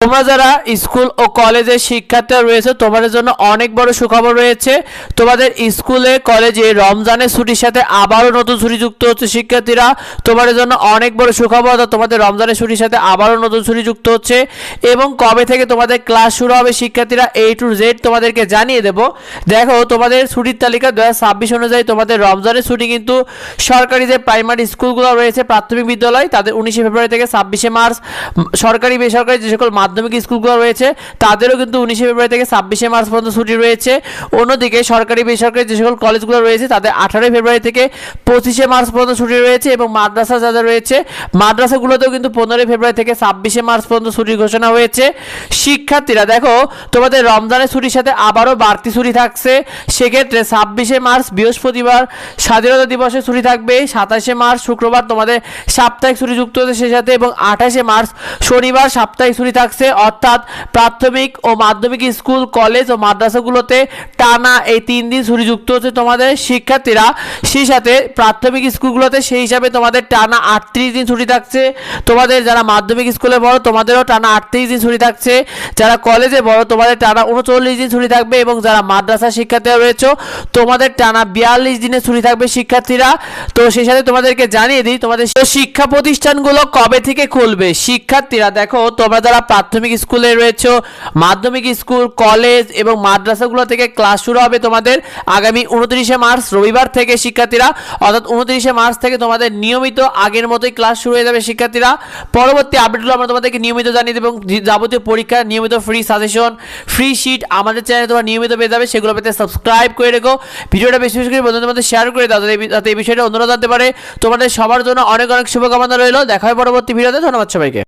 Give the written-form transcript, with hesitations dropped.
তোমরা যারা স্কুল ও কলেজের শিক্ষার্থীরা রয়েছে তোমাদের জন্য অনেক বড় সুখবর রয়েছে। তোমাদের স্কুলে কলেজে রমজানের ছুটির সাথে আবারও নতুন ছুটি যুক্ত হচ্ছে শিক্ষার্থীরা। তোমাদের জন্য অনেক বড় সুখবর, তোমাদের রমজানের ছুটির সাথে আবারও নতুন ছুটি যুক্ত হচ্ছে এবং কবে থেকে তোমাদের ক্লাস শুরু হবে শিক্ষার্থীরা A to Z তোমাদেরকে জানিয়ে দেব। দেখো তোমাদের ছুটির তালিকা 2026 অনুযায়ী তোমাদের রমজানের ছুটি কিন্তু সরকারি যে প্রাইমারি স্কুলগুলো রয়েছে প্রাথমিক বিদ্যালয় তাদের 19 ফেব্রুয়ারি থেকে 26 মার্চ, সরকারি বেসরকারি যে সকল মাধ্যমিক স্কুলগুলো রয়েছে তাদেরও কিন্তু 19 ফেব্রুয়ারি থেকে 26 মার্চ পর্যন্ত ছুটি রয়েছে। অন্যদিকে সরকারি বেসরকারি যে সকল কলেজগুলো রয়েছে তাদের 18 ফেব্রুয়ারি থেকে 25 মার্চ পর্যন্ত ছুটি রয়েছে এবং মাদ্রাসা যাদের রয়েছে মাদ্রাসাগুলোতেও কিন্তু 15 ফেব্রুয়ারি থেকে 26 মার্চ পর্যন্ত ছুটির ঘোষণা হয়েছে। শিক্ষার্থীরা দেখো তোমাদের রমজানের ছুটির সাথে আবারও বাড়তি ছুটি থাকছে। সেক্ষেত্রে 26 মার্চ বৃহস্পতিবার স্বাধীনতা দিবসের ছুটি থাকবে, 27 মার্চ শুক্রবার তোমাদের সাপ্তাহিক ছুটি যুক্ত হচ্ছে সে সাথে এবং 28 মার্চ শনিবার সাপ্তাহিক ছুটি থাকছে। অর্থাৎ প্রাথমিক ও মাধ্যমিক স্কুল কলেজ ও মাদ্রাসাগুলোতে টানা এই 3 দিন ছুটি যুক্ত হচ্ছে তোমাদের শিক্ষার্থীরা। সেই সাথে প্রাথমিক স্কুলগুলোতে সেই হিসাবে তোমাদের টানা 38 দিন ছুটি থাকছে। তোমাদের যারা মাধ্যমিক স্কুলে বড় তোমাদেরও টানা 38 দিন ছুটি থাকছে, যারা কলেজে বড় তোমাদের টানা 39 দিন ছুটি থাকবে এবং যারা মাদ্রাসা শিক্ষার্থীরা রয়েছে তোমাদের টানা 42 দিনের ছুটি থাকবে শিক্ষার্থীরা। তো সেই সাথে তোমাদেরকে জানিয়ে দিই তোমাদের শিক্ষা প্রতিষ্ঠানগুলো কবে থেকে খুলবে। শিক্ষার্থীরা দেখো তোমরা যারা প্রাথমিক স্কুলে রয়েছে, মাধ্যমিক স্কুল কলেজ এবং মাদ্রাসাগুলো থেকে ক্লাস শুরু হবে তোমাদের আগামী 29 মার্চ রবিবার থেকে শিক্ষার্থীরা। অর্থাৎ 29 মার্চ থেকে তোমাদের নিয়মিত আগের মতোই ক্লাস শুরু হয়ে যাবে শিক্ষার্থীরা। পরবর্তী আপডেটগুলো আমরা তোমাদেরকে নিয়মিত জানিয়ে দেব এবং যাবতীয় পরীক্ষার নিয়মিত ফ্রি সাজেশন ফ্রি শিট আমাদের চ্যানেলে তোমরা নিয়মিত পেয়ে যাবে। সেগুলো পেতে সাবস্ক্রাইব করে রেখো, ভিডিওটা বেশি বেশি করে বন্ধুদের মধ্যে শেয়ার করে দাও যাতে এই বিষয়টা অন্যরা জানতে পারে। তোমাদের সবার জন্য অনেক অনেক শুভকামনা রইল। দেখা হয় পরবর্তী ভিডিওতে। ধন্যবাদ সবাইকে।